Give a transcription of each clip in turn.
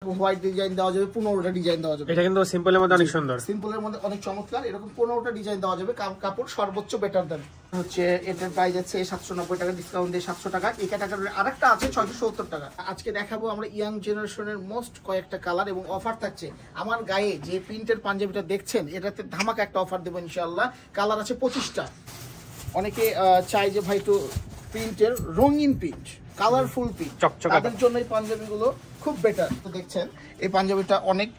White design দেওয়া যাবে, 15টা design দেওয়া যাবে। এটা কিন্তু সিম্পলের মধ্যে অনেক সুন্দর, সিম্পলের মধ্যে অনেক চমৎকার। এরকম 15টা ডিজাইন দেওয়া যাবে। কাপড় সর্বোচ্চ বেটার দেন হচ্ছে এটার প্রাইস আছে 790 টাকা, ডিসকাউন্ট দিয়ে 700 টাকা। এই ক্যাটাগরির আরেকটা আছে 670 টাকা। আজকে দেখাবো আমরা ইয়াং জেনারেশনের মোস্ট কয়েকটা কালার এবং অফার থাকছে। আমার গায়ে যে প্রিন্টের পাঞ্জাবিটা দেখছেন এটাতে ধামাকা একটা অফার দেবো ইনশাআল্লাহ। কালার আছে 25টা। অনেকে চাই যে ভাই একটু প্রিন্টের রঙিন প্রিন্ট, কালারফুল প্রিন্ট, তাদের জন্য এই পাঞ্জাবিগুলো খুব বেটার। তো দেখছেন এই পাঞ্জাবিটা অনেক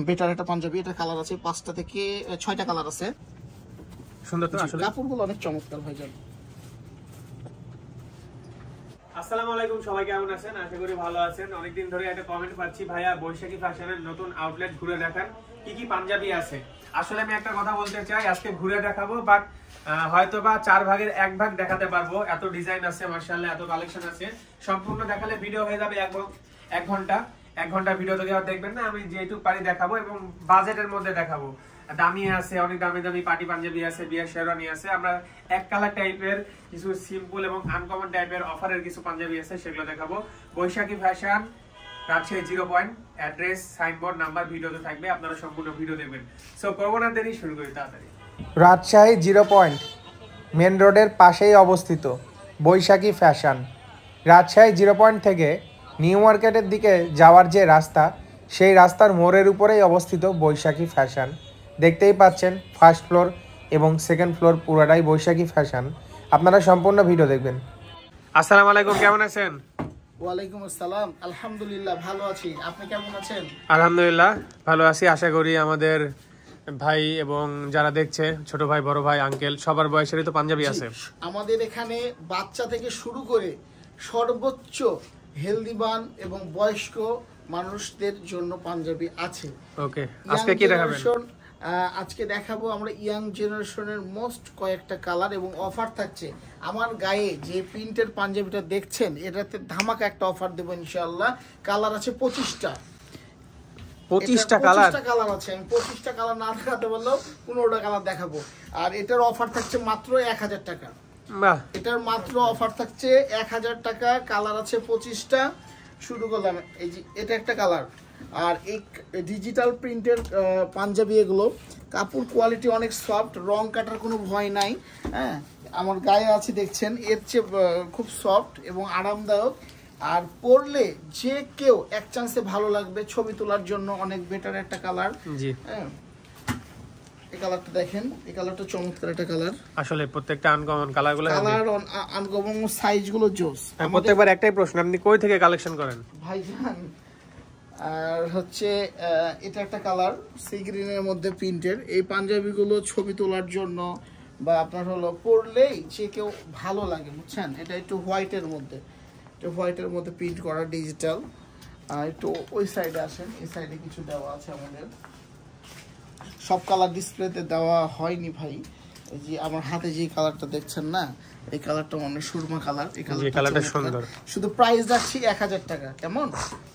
বেটার একটা পাঞ্জাবি। এটা কালার আছে 5টা থেকে 6টা কালার আছে। সুন্দর তো আসলে কাপড়গুলো অনেক চমৎকার ভাইজান। আসসালামু আলাইকুম, সবাই কেমন আছেন? আশা করি ভালো আছেন। অনেকদিন ধরে একটা কমেন্ট পাচ্ছি, ভাইয়া বৈশাখী ফ্যাশনের নতুন আউটলেট ঘুরে দেখান, কি কি পাঞ্জাবি আছে। আসলে আমি একটা কথা বলতে চাই, আজকে ঘুরে দেখাবো, বাট হয়তোবা 4 ভাগের 1 ভাগ দেখাতে পারবো। এত ডিজাইন আছে মাশাআল্লাহ, এত কালেকশন আছে। সম্পূর্ণ দেখালে ভিডিও হয়ে যাবে 1 ঘন্টা। 1 ঘন্টা ভিডিও তো আর দেখবেন না, আমি যেটুকু পারি দেখাবো এবং বাজেটের মধ্যে দেখাবো। দামি আছে, অনেক দামি দামি পার্টি পাঞ্জাবি আছে, বিয়ের শেরওয়ানি আছে। আমরা এক কালার টাইপের কিছু সিম্পল এবং আনকমন টাইপের অফারের কিছু পাঞ্জাবি আছে, সেগুলো দেখাবো। Baishakhi fashion, Rajshahi 0 point, address, signboard, number ভিডিওতে থাকবে। আপনারা সম্পূর্ণ ভিডিও দেখবেন। সো করবো না দেরি, শুরু করি তাড়াতাড়ি। রাজশাহী 0 পয়েন্ট মেন রোডের পাশেই অবস্থিত বৈশাখী ফ্যাশন। রাজশাহী 0 পয়েন্ট থেকে নিউ মার্কেটের দিকে যাওয়ার যে রাস্তা, সেই রাস্তার মোড়ের উপরেই অবস্থিত বৈশাখী ফ্যাশন। দেখতেই পাচ্ছেন ফার্স্ট ফ্লোর এবং সেকেন্ড ফ্লোর পুরোটাই বৈশাখী ফ্যাশন। আপনারা সম্পূর্ণ ভিডিও দেখবেন। আসসালামু আলাইকুম, কেমন আছেন? ওয়ালাইকুম আসসালাম, আলহামদুলিল্লাহ ভালো আছি। আপনি কেমন আছেন? আলহামদুলিল্লাহ ভালো আছি। আশা করি আমাদের ভাই এবং যারা দেখছে, ছোট ভাই, বড় ভাই, আঙ্কেল, সবার বয়সেরই তো পাঞ্জাবি আছে। আমাদের এখানে বাচ্চা থেকে শুরু করে সর্বোচ্চ হেলদিবান এবং বয়স্ক মানুষদের জন্য পাঞ্জাবি আছে। ওকে, আজকে কি দেখাবেন? আজকে দেখাবো আমরা ইয়াং জেনারেশনের মোস্ট কয়েকটা কালার এবং অফার থাকছে। আমার গায়ে যে প্রিন্টের পাঞ্জাবিটা দেখছেন এটাতে ধামাকা একটা অফার দেবো ইনশাআল্লাহ। কালার আছে 25টা। 25টা কালার আছে। আমি 25টা কালার না দেখাতে পারলেও 15টা কালার দেখাবো। আর এটার অফার থাকছে মাত্র 1000 টাকা। এটার মাত্র অফার থাকছে 1000 টাকা। কালার আছে 25টা। শুরু করলাম। এই যে এটা একটা কালার। আর এই ডিজিটাল প্রিন্টের পাঞ্জাবি, এগুলো কাপড় কোয়ালিটি অনেক সফট, রং কাটার কোনো ভয় নাই। হ্যাঁ, আমার গায়ে আছে দেখছেন, এর চেয়ে খুব সফট এবং আরামদায়ক। আর পরলে যে কেউ এক চান্সে ভালো লাগবে, ছবি তোলার জন্য অনেক বেটার একটা কালার। জি, হ্যাঁ, এই কালারটা দেখেন, এই কালারটা চমৎকার একটা কালার। আসলে প্রত্যেকটা আনকমন কালারগুলো, কালার আনকমন, সাইজগুলো জোস। প্রত্যেকবার একটাই প্রশ্ন, আপনি কই থেকে কালেকশন করেন ভাইজান? আর হচ্ছে এটা একটা কালার, সি গ্রিনের মধ্যে প্রিন্টের। এই পাঞ্জাবিগুলো ছবি তোলার জন্য বা আপনার হলো পরলেই যে কেউ ভালো লাগে, বুঝছেন? এটা একটু হোয়াইটের মধ্যে, হোয়াইটের মধ্যে প্রিন্ট করা ডিজিটাল। একটু ওই সাইডে আসেন, এই সাইডে কিছু দেওয়া আছে আমাদের। সব কালার ডিসপ্লেতে দেওয়া হয়নি ভাই। এই যে আমার হাতে যে কালারটা দেখছেন না, এই কালারটা অনেক সুরমা কালার। এই কালারটা সুন্দর। শুধু প্রাইস রাখছি 1000 টাকা। কেমন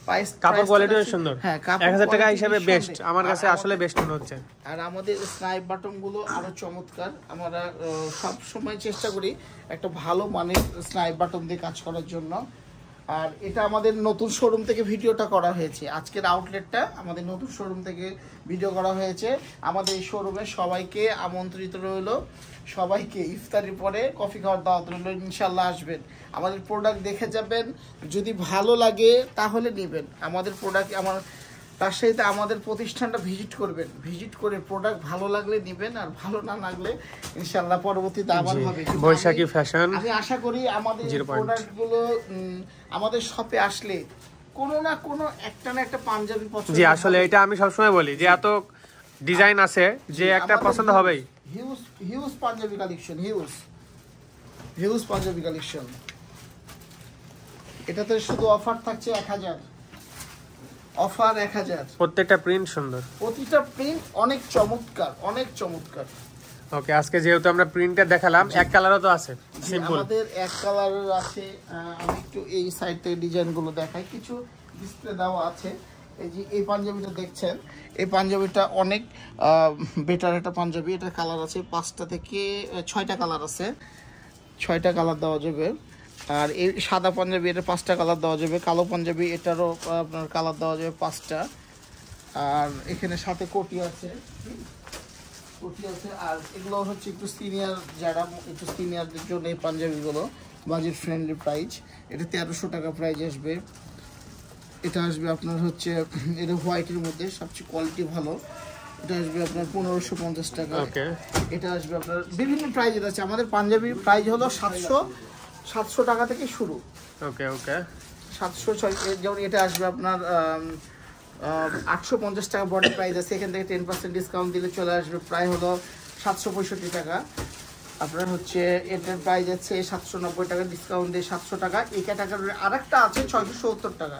প্রাইস? কাপড় কোয়ালিটিও সুন্দর। হ্যাঁ, 1000 টাকা হিসাবে বেস্ট আমার কাছে, আসলে বেস্ট মনে হচ্ছে। আর আমাদের স্নাইপ বাটন গুলো আরো চমৎকার। আমরা সব সময় চেষ্টা করি একটা ভালো মানের স্নাইপ বাটন দিয়ে কাজ করার জন্য। আর এটা আমাদের নতুন শোরুম থেকে ভিডিওটা করা হয়েছে। আজকের আউটলেটটা আমাদের নতুন শোরুম থেকে ভিডিও করা হয়েছে। আমাদের এই শোরুমে সবাইকে আমন্ত্রিত রইল। সবাইকে ইফতারির পরে কফি খাওয়ার দাওয়াত রইল। ইনশাল্লাহ আসবেন, আমাদের প্রোডাক্ট দেখে যাবেন। যদি ভালো লাগে তাহলে নেবেন আমাদের প্রোডাক্ট। তার সাথে আমাদের প্রতিষ্ঠানটা ভিজিট করবেন। ভিজিট করে প্রোডাক্ট ভালো লাগলে নেবেন, আর ভালো না লাগলে ইনশাআল্লাহ পরবর্তীতে আবার হবে। বৈশাখী ফ্যাশন, আমি আশা করি আমাদের প্রোডাক্টগুলো আমাদের শপে আসলে কোনো না কোনো একটা না একটা পাঞ্জাবি পছন্দ। জি, আসলে এটা আমি সবসময় বলি যে এত ডিজাইন আছে যে একটা পছন্দ হবেই। Huge Punjabi collection, huge Punjabi collection. এটাতে শুধু অফার থাকছে 1000। অফার 1000। প্রত্যেকটা প্রিন্ট সুন্দর, প্রতিটা প্রিন্ট অনেক চমৎকার, অনেক চমৎকার। ওকে, আজকে যেহেতু আমরা প্রিন্টটা দেখালাম, এক কালারও তো আছে সিম্পল। আমাদের এক কালারের আছে। আমি একটু এই সাইড থেকে ডিজাইনগুলো দেখাই, কিছু ডিসপ্লে দেওয়া আছে। এই যে এই পাঞ্জাবিটা দেখছেন, এই পাঞ্জাবিটা অনেক বেটার একটা পাঞ্জাবি। এটার কালার আছে 5টা থেকে 6টা কালার আছে। 6টা কালার দেওয়া যাবে। আর এই সাদা পাঞ্জাবি এটা 5টা কালার দেওয়া যাবে, কালো পাঞ্জাবি এটারও আপনার কালার দেওয়া যাবে 5টা। আর এখানে সাথে কোটি আছে, আর এগুলো হচ্ছে একটু সিনিয়র, যারা একটু সিনিয়রদের জন্য এই পাঞ্জাবিগুলো বাজেট ফ্রেন্ডলি প্রাইস। এটা 1300 টাকা প্রাইস আসবে। এটা আসবে আপনার হচ্ছে এটা হোয়াইটের মধ্যে সবচেয়ে কোয়ালিটি ভালো, এটা আসবে আপনার 1550 টাকা। এটা আসবে আপনার বিভিন্ন প্রাইজের আছে। আমাদের পাঞ্জাবি প্রাইস হলো 700 টাকা থেকে শুরু। 700, যেমন এটা আসবে আপনার 850 টাকা বডি প্রাইস আছে, এখান থেকে 10% ডিসকাউন্ট দিলে চলে আসবে প্রায় হলো 765 টাকা। আপনার হচ্ছে এটার প্রাইস আছে 790 টাকা, ডিসকাউন্ট দিয়ে 700 টাকা। এই ক্যাটাগরির আরেকটা আছে 670 টাকা,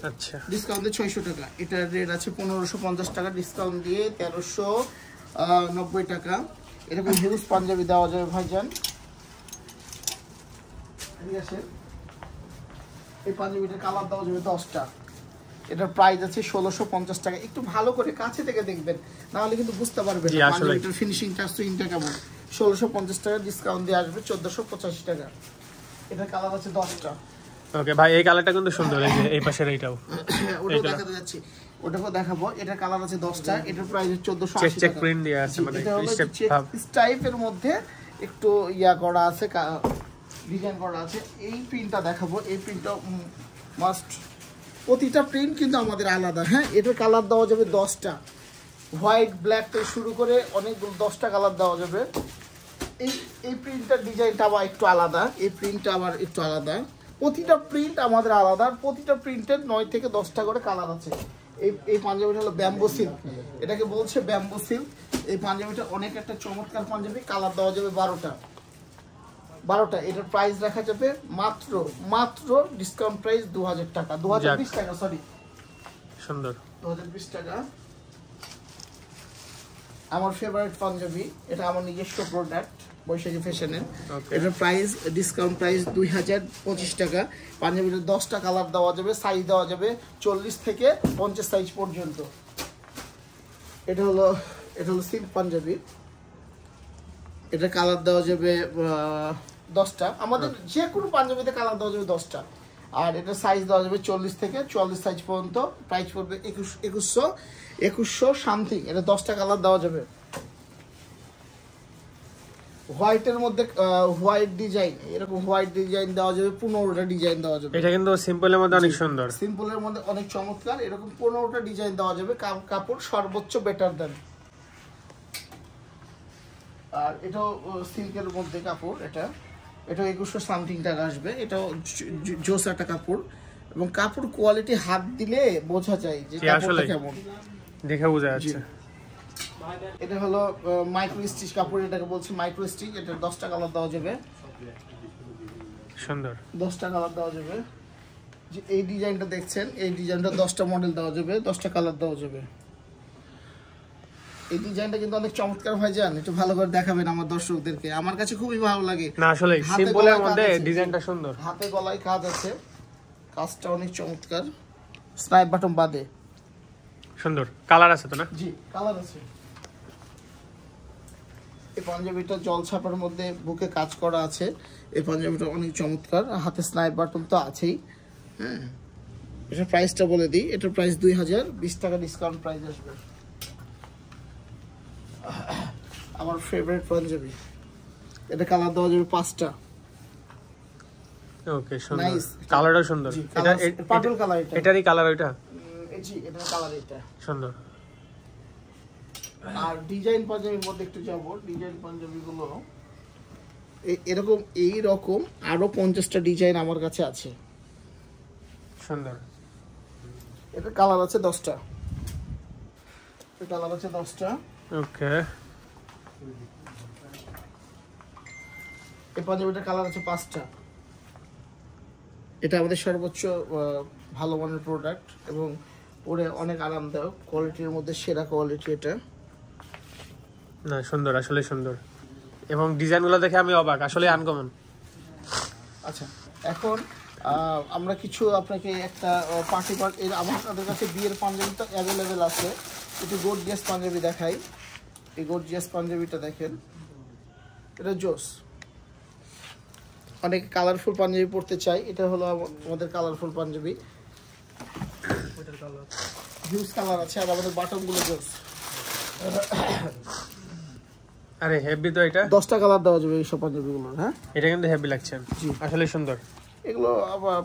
আচ্ছা ডিসকাউন্ট দিয়ে 600 টাকা। এটার রেট আছে 1550 টাকা, ডিসকাউন্ট দিয়ে 1390 টাকা। এরকম হিউজ পাঞ্জাবি দেওয়া যাবে ভাইজান, ঠিক আছে। এই পাঞ্জাবিটার কালার দেওয়া যাবে 10টা। এটার প্রাইস আছে 1650 টাকা। একটু ভালো করে কাছে থেকে দেখবেন, নাহলে কিন্তু বুঝতে পারবেন না পাঞ্জাবিটার ফিনিশিংটা সুইংটা কেমন। 1650 টাকা, ডিসকাউন্ট দিয়ে আসবে 1485 টাকা। এটার কালার আছে 10টা। ওকে ভাই, এই কালারটা কিন্তু সুন্দর, এই যে এই পাশের এইটাও ওটাও দেখাতে যাচ্ছি, ওটাও দেখাবো। এটার কালার আছে 10টা, এটার প্রাইস 1480 টাকা। চেক প্রিন্ট দিয়ে আছে, মানে স্টাইপের মধ্যে একটু ইয়া করা আছে, ডিজাইন করা আছে। এই প্রিন্টটা দেখাবো, এই প্রিন্টটা মাস্ট, প্রতিটা প্রিন্ট কিন্তু আমাদের আলাদা। হ্যাঁ, এটার কালার দেওয়া যাবে 10টা, হোয়াইট ব্ল্যাক থেকে শুরু করে অনেকগুলো 10টা কালার দেওয়া যাবে। এই প্রিন্টটার ডিজাইনটা আবার একটু আলাদা, এই প্রিন্টটা আবার একটু আলাদা। প্রতিটা প্রিন্ট আমাদের আলাদা, প্রতিটা প্রিন্টের 9 থেকে 10টা করে কালার আছে। এই পাঞ্জাবিটা হলো ব্যাম্বো সিল্ক, এটাকে বলছে ব্যাম্বো সিল্ক। এই পাঞ্জাবিটা অনেক একটা চমৎকার পাঞ্জাবি, কালার দেওয়া যাবে 12টা। এটার প্রাইস রাখা যাবে মাত্র ডিসকাউন্ট প্রাইস 2000 টাকা, 2020 টাকা, সরি সুন্দর 2020 টাকা। আমার ফেভারিট পাঞ্জাবি, এটা আমার নিজস্ব প্রোডাক্ট বৈশাখী ফ্যাশনের। এটার প্রাইস ডিসকাউন্ট প্রাইস 2025 টাকা। পাঞ্জাবিটার 10টা কালার দেওয়া যাবে, সাইজ দেওয়া যাবে 40 থেকে 50 সাইজ পর্যন্ত। এটা হলো সিল্ক পাঞ্জাবি, এটা কালার দেওয়া যাবে 10টা। আমাদের যে কোনো পাঞ্জাবিতে কালার দেওয়া যাবে 10টা। আর এটা সাইজ দেওয়া যাবে 40 থেকে 44 সাইজ পর্যন্ত। প্রাইস পড়বে 2100 সামথিং। এটা 10টা কালার দেওয়া যাবে। হোয়াইটের মধ্যে হোয়াইট ডিজাইন, এরকম হোয়াইট ডিজাইন দেওয়া যাবে 15টা ডিজাইন দেওয়া যাবে। এটা কিন্তু সিম্পলের মধ্যে অনেক সুন্দর, সিম্পলের মধ্যে অনেক চমৎকার। এরকম 15টা ডিজাইন দেওয়া যাবে। কাপড় সর্বোচ্চ বেটার দেন। আর এটাও সিল্কের মধ্যে কাপড়, এটা 2100 সামথিং টাকা আসবে। এটাও জোস একটা কাপড়, এবং কাপড় কোয়ালিটি হাত দিলে বোঝা যায় যে কাপড়টা কেমন, দেখে বোঝা যাচ্ছে। এটা হলো মাইক্রো স্টিচ কাপড়, এটাকে বলছি মাইক্রো স্টিচ। এটা 10টা কালার দেওয়া যাবে, সুন্দর 10টা কালার দেওয়া যাবে। যে এই ডিজাইনটা দেখছেন, এই ডিজাইনটা 10টা মডেল দেওয়া যাবে, 10টা কালার দেওয়া যাবে। এই ডিজাইনটা কিন্তু অনেক চমৎকার ভাইজান, একটু ভালো করে দেখাবেন আমার দর্শকদেরকে। আমার কাছে খুবই ভালো লাগে। না আসলে সিম্পলের মধ্যে ডিজাইনটা সুন্দর, হাতে গলায় কাজ আছে, কাজটা অনেক চমৎকার। স্নাইপ বাটন বাদে সুন্দর কালার আছে তো না? জি, কালার আছে। এই পাঞ্জাবিটা জল ছাপার মধ্যে বুকে কাজ করা আছে। এই পাঞ্জাবিটা অনেক চমৎকার, হাতে স্নাইপ বাটন তো আছেই। হ্যাঁ, এটার প্রাইসটা বলে দিই। এটার প্রাইস 2020 টাকা, ডিসকাউন্ট প্রাইস আসবে। আমার ফেভারিট পাঞ্জাবি, এটা কালার দেওয়া যাবে 5টা। ওকে, সুন্দর কালারটা সুন্দর। এটা পার্পল কালার, এটারই কালার ওইটা? জি, এটার কালার এটা সুন্দর। আর ডিজাইন পাঞ্জাবির মধ্যে একটু যাব। ডিজাইন পাঞ্জাবিগুলো এরকম এইরকম আরো 50টা ডিজাইন আমার কাছে আছে। সুন্দর। এটা কালার আছে 10টা। এটা কালার আছে 10টা। ওকে। এই পাঞ্জাবিটার কালার আছে 5টা। এটা আমাদের সর্বোচ্চ ভালো মানের প্রোডাক্ট, এবং পরে অনেক আরামদায়ক, কোয়ালিটির মধ্যে সেরা কোয়ালিটি এটা। না সুন্দর, আসলে সুন্দর, এবং ডিজাইনগুলো দেখে আমি অবাক, আসলে আনকমন। আচ্ছা, এখন আমরা কিছু আপনাকে একটা আমাদের কাছে বিয়ের পাঞ্জাবি তো অ্যাভেলেবেল আছে। একটু গর্জিয়াস পাঞ্জাবি দেখাই। এই গর্জিয়াস পাঞ্জাবিটা দেখেন, এটা জোস। অনেকে কালারফুল পাঞ্জাবি পরতে চাই, এটা হলো আমাদের কালারফুল পাঞ্জাবি, হিউজ কালার আছে। আর আমাদের বাটনগুলো জোস, আরে হেভি তো এটা, 10টা কালার দেওয়া যাবে এইসব পাঞ্জাবিগুলো। হ্যাঁ, এটা কিন্তু হেভি লাগছে, আসলে সুন্দর। এগুলো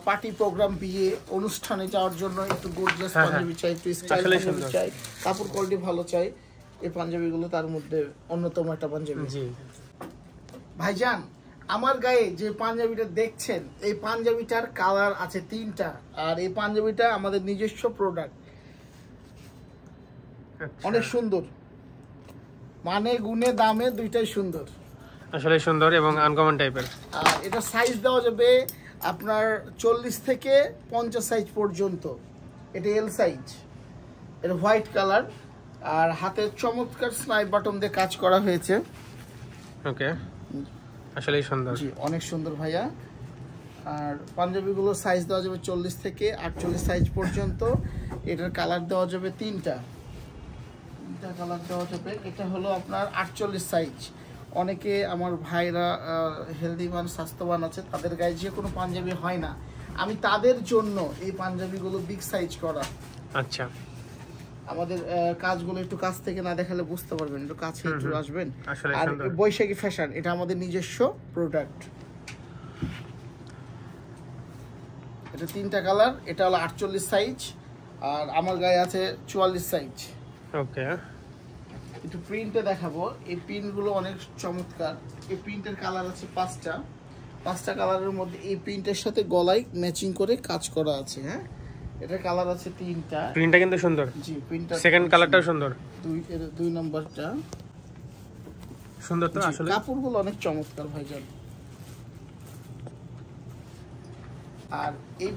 পার্টি প্রোগ্রাম, বিয়ে অনুষ্ঠানে যাওয়ার জন্য একটু গর্জিয়াস পাঞ্জাবি চাই, একটু স্টাইল পাঞ্জাবি চাই, কাপড় কোয়ালিটি ভালো চাই, এই পাঞ্জাবিগুলো তার মধ্যে অন্যতম একটা পাঞ্জাবি। জি ভাইজান, আমার গায়ে যে পাঞ্জাবিটা দেখছেন, এই পাঞ্জাবিটার কালার আছে 3টা, আর এই পাঞ্জাবিটা আমাদের নিজস্ব প্রোডাক্ট, অনেক সুন্দর, মানে গুণে দামে দুইটাই সুন্দর, আসলে সুন্দর এবং আনকমন টাইপের। আর এটা সাইজ দেওয়া যাবে আপনার 40 থেকে 50 সাইজ পর্যন্ত। এটা এল সাইজ, এটা হোয়াইট কালার, আর হাতে চমৎকার স্নাইপ বাটন দিয়ে কাজ করা হয়েছে। ওকে, আসলে সুন্দর, জি অনেক সুন্দর ভাইয়া। আর পাঞ্জাবিগুলো সাইজ দেওয়া যাবে 40 থেকে 48 সাইজ পর্যন্ত। এটার কালার দেওয়া যাবে 3টা কালার দেওয়া যাবে। এটা হলো আপনার 48 সাইজ। অনেকে আমার ভাইরা হেলদিমান স্বাস্থ্যবান আছে, তাদের গায়ে যে কোনো পাঞ্জাবি হয় না, আমি তাদের জন্য এই পাঞ্জাবিগুলো বিগ সাইজ করা। আচ্ছা, আমাদের কাজগুলো একটু কাছ থেকে না দেখালে বুঝতে পারবেন, একটু কাছে একটু আসবেন। আসলে আর সুন্দর। বৈশাখী ফ্যাশন, এটা আমাদের নিজস্ব প্রোডাক্ট। এটা 3টা কালার, এটা হলো 48 সাইজ, আর আমার গায়ে আছে 44 সাইজ। ওকে, একটু প্রিন্টে দেখাবো, এই প্রিন্টগুলো অনেক চমৎকার। এই প্রিন্টের কালার আছে 5টা কালারের মধ্যে এই প্রিন্টের সাথে গলায় ম্যাচিং করে কাজ করা আছে। হ্যাঁ, এটার কালার আছে 3টা। প্রিন্টটা কিন্তু সুন্দর। জি, প্রিন্টটা সেকেন্ড কালারটাও সুন্দর, 2 নম্বরটা সুন্দর তো আসলে। কাপড়গুলো অনেক চমৎকার ভাইজান। আর এই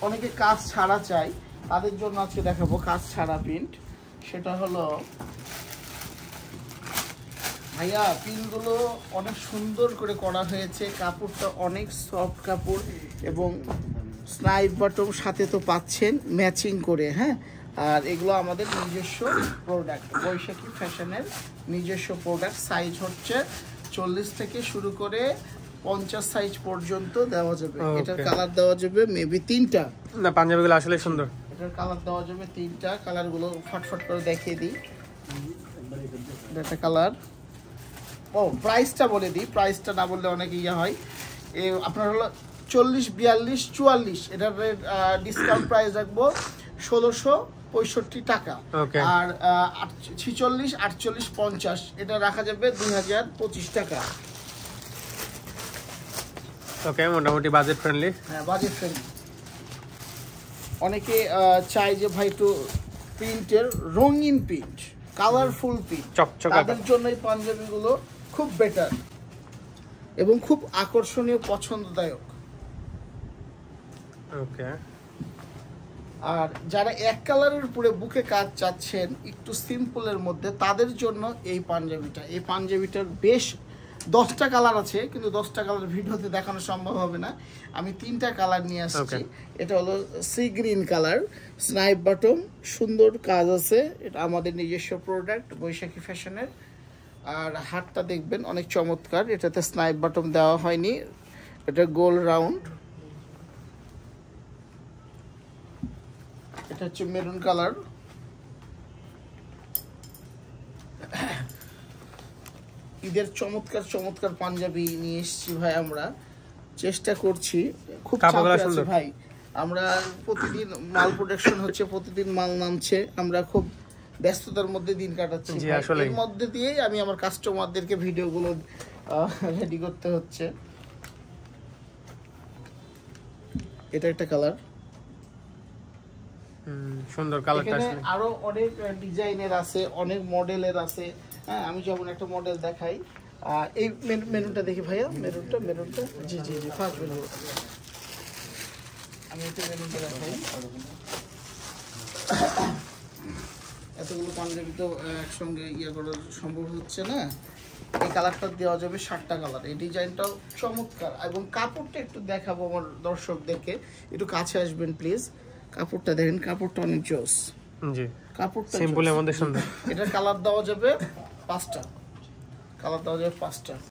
অনেকে কাজ ছাড়া চাই, তাদের জন্য আজকে দেখাবো কাজ ছাড়া প্রিন্ট। সেটা হলো ভাইয়া, প্রিন্টগুলো অনেক সুন্দর করে করা হয়েছে, কাপড়টা অনেক সফট কাপড়, এবং স্নাইপ বাটন সাথে তো পাচ্ছেন ম্যাচিং করে। হ্যাঁ, আর এগুলো আমাদের নিজস্ব প্রোডাক্ট, বৈশাখী ফ্যাশনের নিজস্ব প্রোডাক্ট। সাইজ হচ্ছে 40 থেকে শুরু করে 50 সাইজ পর্যন্ত দেওয়া যাবে। এটার কালার দেওয়া যাবে মেবি 3টা। না, পাঞ্জাবিগুলো আসলে সুন্দর। এটার কালার দেওয়া যাবে 3টা। কালারগুলো ফটফট করে দেখিয়ে দিই। এটা কালার, ও প্রাইসটা বলে দিই, প্রাইসটা না বললে অনেক ইয়ে হয়। আপনার হলো 40, 42, 44, এটার ডিসকাউন্ট প্রাইস রাখবো 1665 টাকা। আর 46, 48, 50 এটা রাখা যাবে 2025 টাকা। ওকে, মোটামুটি বাজেট ফ্রেন্ডলি। হ্যাঁ, বাজেট ফ্রেন্ডলি। অনেকে চায় যে ভাই একটু প্রিন্টের রঙিন প্রিন্ট, কালারফুল প্রিন্ট, তাদের জন্য এই পাঞ্জাবিগুলো খুব বেটার এবং খুব আকর্ষণীয়, পছন্দদায়ক। ওকে, আর যারা এক কালারের উপরে বুকে কাজ চাচ্ছেন একটু সিম্পলের মধ্যে, তাদের জন্য এই পাঞ্জাবিটার বেশ 10টা কালার আছে, কিন্তু 10টা কালার ভিডিওতে দেখানো সম্ভব হবে না। আমি 3টা কালার নিয়ে আসছি। এটা হলো sea green colour, snipe button, সুন্দর কাজ আছে। এটা আমাদের নিজস্ব প্রোডাক্ট, বৈশাখী ফ্যাশনের। আর হাতটা দেখবেন অনেক চমৎকার, এটাতে স্নাইপ বাটন দেওয়া হয়নি, এটা গোল রাউন্ড। এটা হচ্ছে মেরুন কালার। ঈদের চমৎকার পাঞ্জাবি নিয়ে এসেছি ভাই, আমরা চেষ্টা করছি, খুব চাপে আছি ভাই। আমরা প্রতিদিন মাল প্রোডাকশন হচ্ছে, প্রতিদিন মাল নামছে, আমরা খুব ব্যস্ততার মধ্যে দিন কাটাচ্ছি। এর মধ্যে দিয়েই আমি আমার কাস্টমারদেরকে ভিডিওগুলো রেডি করতে হচ্ছে। এটা একটা কালার, সুন্দর কালারটা। এখানে আরো অনেক ডিজাইনের আছে, অনেক মডেলের আছে। হ্যাঁ, আমি যেমন একটা মডেল দেখাই, এই মেরুনটা দেখি ভাইয়া, মেরুনটা জি ফার্স্ট মেরুন, আমি এটা মেরুনটা দেখাই। এতগুলো পাঞ্জাবি তো একসঙ্গে ইয়ে করা সম্ভব হচ্ছে না। এই কালারটা দেওয়া যাবে 7টা কালার। এই ডিজাইনটাও চমৎকার, এবং কাপড়টা একটু দেখাবো আমার দর্শকদেরকে, একটু কাছে আসবেন প্লিজ। কাপড়টা দেখেন, কাপড়টা অনেক জোস। জি, কাপড়টা সিম্পল এর মধ্যে সুন্দর। এটা কালার দেওয়া যাবে 5টা, কালার দেওয়া যাবে 5টা।